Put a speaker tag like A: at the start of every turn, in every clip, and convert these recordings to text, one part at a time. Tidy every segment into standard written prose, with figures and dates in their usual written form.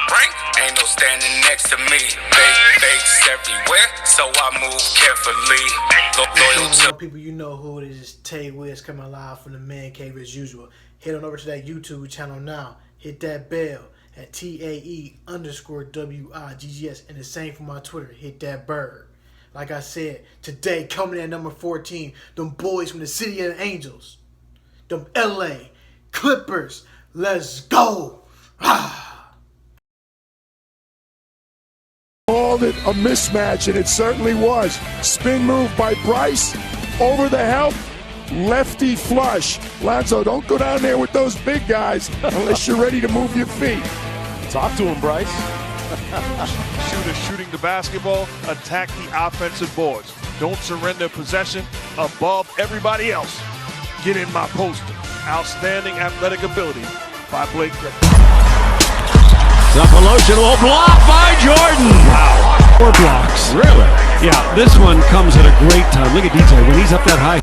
A: Brink, ain't no standing next to me. Fakes everywhere, so I move carefully. Loyal to
B: people, you know who it is. It's Tay Wiz coming live from the Man Cave as usual. Head on over to that YouTube channel now. Hit that bell at TAE_WIGGS. And the same for my Twitter. Hit that bird. Like I said, today coming in at number 14, them boys from the City of the Angels. Them LA Clippers. Let's go.
C: Called it a mismatch, and it certainly was. Spin move by Bryce, over the help, lefty flush. Lonzo, don't go down there with those big guys unless you're ready to move your feet.
D: Talk to him, Bryce.
E: Shooter shooting the basketball, attack the offensive boards. Don't surrender possession above everybody else. Get in my poster. Outstanding athletic ability by Blake Griffin.
D: The Pelosi will block by Jordan. Wow. 4 blocks. Really? Yeah, this one comes at a great time. Look at DJ when he's up that high.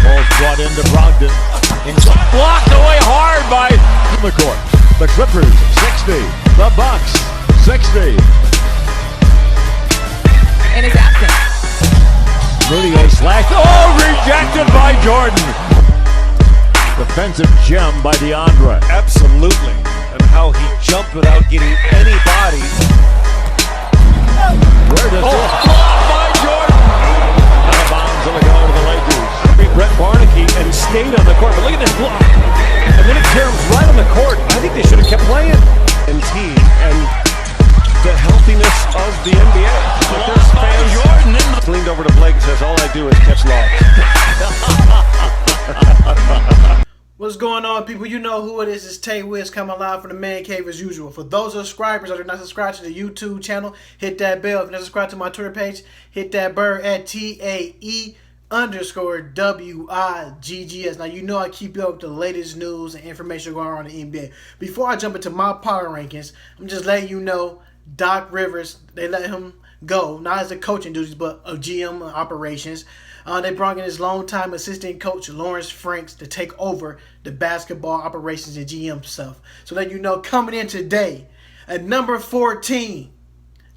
F: Ball's brought into Brogdon.
D: Blocked away hard by
F: The court. The Clippers, 60. The Bucks, 60.
G: In his absence.
D: Mudiay slash. Oh, rejected by Jordan.
F: Defensive gem by DeAndre.
D: Absolutely. And how he jumped without getting any body.
F: Where does
D: Blocked by Jordan.
F: out of bounds and a go to the Lakers.
D: Brett Barnaky and stayed on the court. But look at this block. And then it caroms right on the court. I think they should have kept playing. And team and the healthiness of the NBA. Clippers fans. Jordan leaned over to Blake and says, all I do is catch lobs.
B: What's going on, people? You know who it is. It's Tay Wiz coming live from the Man Cave as usual. For those subscribers that are not subscribed to the YouTube channel, hit that bell. If you're not subscribed to my Twitter page, hit that bird at TAE_WIGGS. Now, you know I keep you up with the latest news and information going on in the NBA. Before I jump into my power rankings, I'm just letting you know Doc Rivers, they let him go, not as a coaching duties, but a GM operations. They brought in his longtime assistant coach, Lawrence Franks, to take over the basketball operations and GM stuff. So that you know, coming in today, at number 14,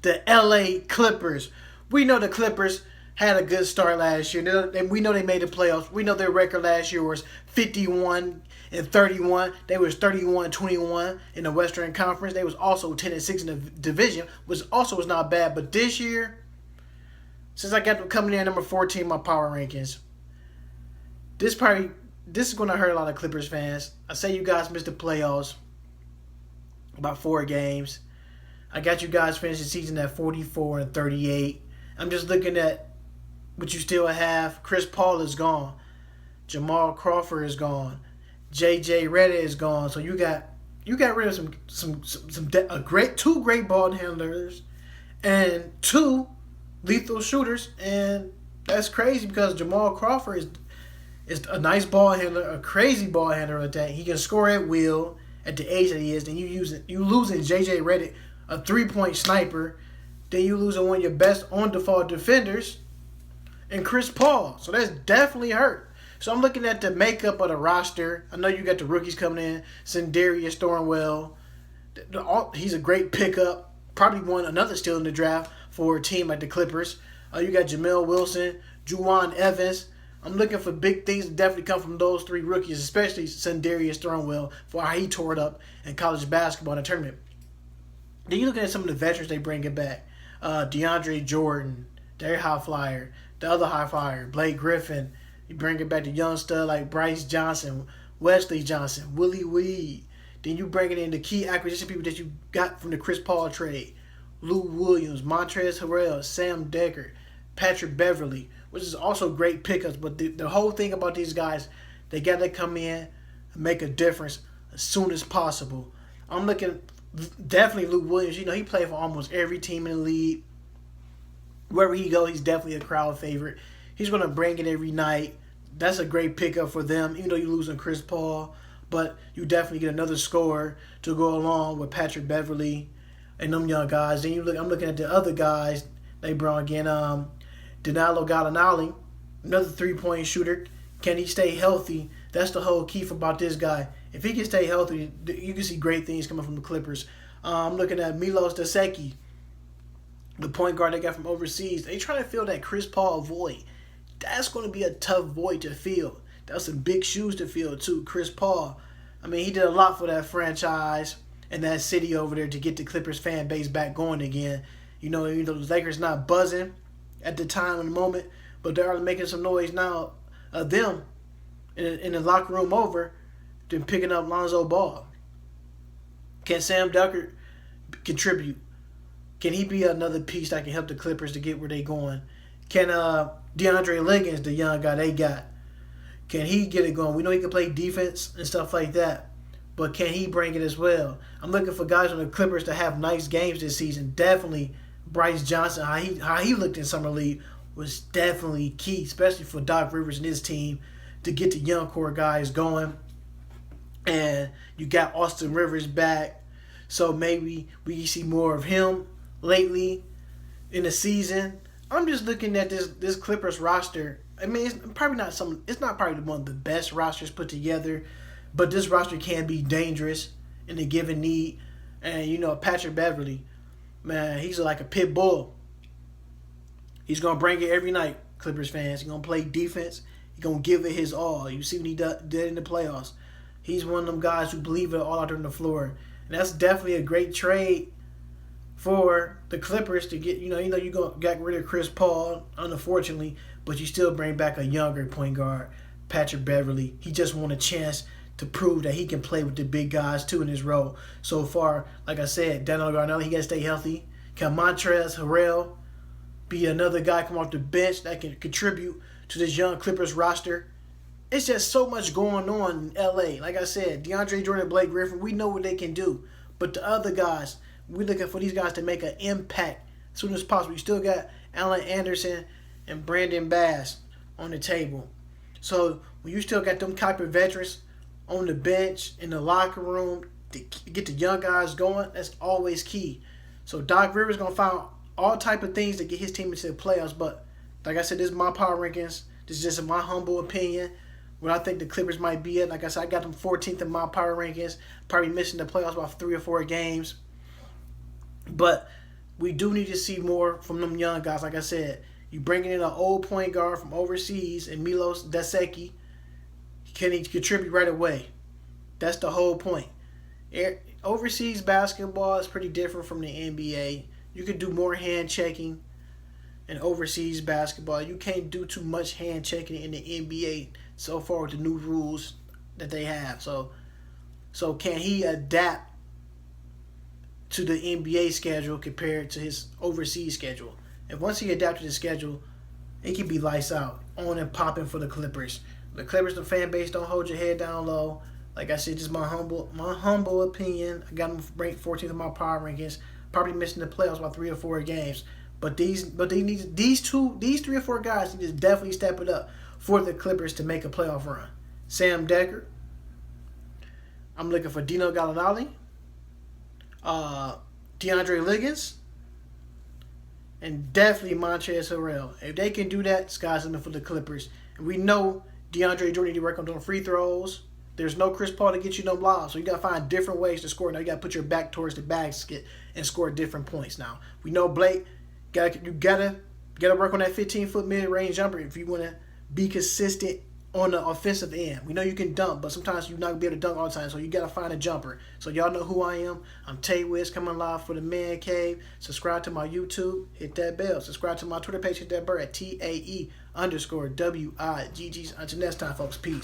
B: the LA Clippers. We know the Clippers had a good start last year. And we know they made the playoffs. We know their record last year was 51-31. They was 31-21 in the Western Conference. They was also 10-6 in the division, which also was not bad. But this year, since I got them coming in at number 14 in my power rankings, this is going to hurt a lot of Clippers fans. I say you guys missed the playoffs about 4 games. I got you guys finishing the season at 44-38. I'm just looking at what you still have. Chris Paul is gone. Jamal Crawford is gone. JJ Redick is gone. So you got rid of two great ball handlers and 2 lethal shooters, and that's crazy because Jamal Crawford is a nice ball handler, a crazy ball handler at that. He can score at will at the age that he is. Then you losing JJ Redick, a 3-point sniper. Then you losing one of your best on-default defenders, and Chris Paul. So that's definitely hurt. So I'm looking at the makeup of the roster. I know you got the rookies coming in, Sindarius Thornwell. He's a great pickup. Probably won another steal in the draft for a team like the Clippers. You got Jamel Wilson, Juwan Evans. I'm looking for big things to definitely come from those 3 rookies, especially Sindarius Thornwell for how he tore it up in college basketball in the tournament. Then you're looking at some of the veterans they bring it back. DeAndre Jordan, their high flyer. The other high flyer, Blake Griffin. You bring it back to young stud like Bryce Johnson, Wesley Johnson, Willie Weed. Then you bring it in the key acquisition people that you got from the Chris Paul trade. Lou Williams, Montrezl Harrell, Sam Dekker, Patrick Beverly, which is also great pickups. But the whole thing about these guys, they got to come in and make a difference as soon as possible. I'm looking definitely Lou Williams. You know, he played for almost every team in the league. Wherever he goes, he's definitely a crowd favorite. He's going to bring it every night. That's a great pickup for them, even though you're losing Chris Paul. But you definitely get another scorer to go along with Patrick Beverly and them young guys. Then I'm looking at the other guys they brought again. Danilo Gallinari, another 3-point shooter. Can he stay healthy? That's the whole key about this guy. If he can stay healthy, you can see great things coming from the Clippers. I'm looking at Milos Daseki, the point guard they got from overseas. They trying to fill that Chris Paul void. That's going to be a tough void to fill. That's some big shoes to fill too. Chris Paul, I mean, he did a lot for that franchise and that city over there to get the Clippers fan base back going again. You know, the Lakers not buzzing at the time and the moment, but they are making some noise now of them in the locker room over than picking up Lonzo Ball. Can Sam Dekker contribute? Can he be another piece that can help the Clippers to get where they going? Can DeAndre Liggins, the young guy they got, can he get it going? We know he can play defense and stuff like that, but can he bring it as well? I'm looking for guys on the Clippers to have nice games this season. Definitely Bryce Johnson, how he looked in Summer League was definitely key, especially for Doc Rivers and his team to get the young core guys going. And you got Austin Rivers back, so maybe we see more of him lately in the season. I'm just looking at this Clippers roster. I mean, it's not probably one of the best rosters put together, but this roster can be dangerous in a given need. And you know, Patrick Beverley, man, he's like a pit bull. He's gonna bring it every night, Clippers fans. He's gonna play defense. He's gonna give it his all. You see what he did in the playoffs. He's one of them guys who believe it all out on the floor. And that's definitely a great trade for the Clippers to get, you got rid of Chris Paul, unfortunately, but you still bring back a younger point guard, Patrick Beverley. He just want a chance to prove that he can play with the big guys too in his role. So far, like I said, Daniel Garnell, he got to stay healthy. Can Montrezl Harrell be another guy come off the bench that can contribute to this young Clippers roster? It's just so much going on in LA. Like I said, DeAndre Jordan, Blake Griffin, we know what they can do. But the other guys, we're looking for these guys to make an impact as soon as possible. You still got Allen Anderson and Brandon Bass on the table. So when you still got them type of veterans on the bench, in the locker room, to get the young guys going, that's always key. So Doc Rivers going to find all type of things to get his team into the playoffs. But like I said, this is my power rankings. This is just my humble opinion. Where I think the Clippers might be at. Like I said, I got them 14th in my power rankings. Probably missing the playoffs by 3 or 4 games. But we do need to see more from them young guys. Like I said, you bringing in an old point guard from overseas and Milos Daseki. Can he contribute right away? That's the whole point. Overseas basketball is pretty different from the NBA. You can do more hand checking in overseas basketball. You can't do too much hand checking in the NBA so far with the new rules that they have. So can he adapt to the NBA schedule compared to his overseas schedule? And once he adapts to the schedule, it can be lights out, on and popping for the Clippers. The Clippers, the fan base, don't hold your head down low. Like I said, just my humble opinion. I got them ranked 14th in my power rankings. Probably missing the playoffs by 3 or 4 games. But these 3 or 4 guys need to definitely step it up for the Clippers to make a playoff run. Sam Dekker. I'm looking for Dino Gallinari. DeAndre Liggins. And definitely Montrezl Harrell. If they can do that, sky's the limit for the Clippers. And we know DeAndre Jordan need to work on doing free throws. There's no Chris Paul to get you no lobs. So you got to find different ways to score. Now you got to put your back towards the basket and score different points. Now, we know Blake, you gotta work on that 15-foot mid-range jumper if you want to be consistent on the offensive end. We know you can dunk, but sometimes you're not going to be able to dunk all the time, so you got to find a jumper. So y'all know who I am. I'm Tay Wiz, coming live for the Man Cave. Subscribe to my YouTube. Hit that bell. Subscribe to my Twitter page. Hit that bell at TAE_WIGGs. Until next time, folks. Peace.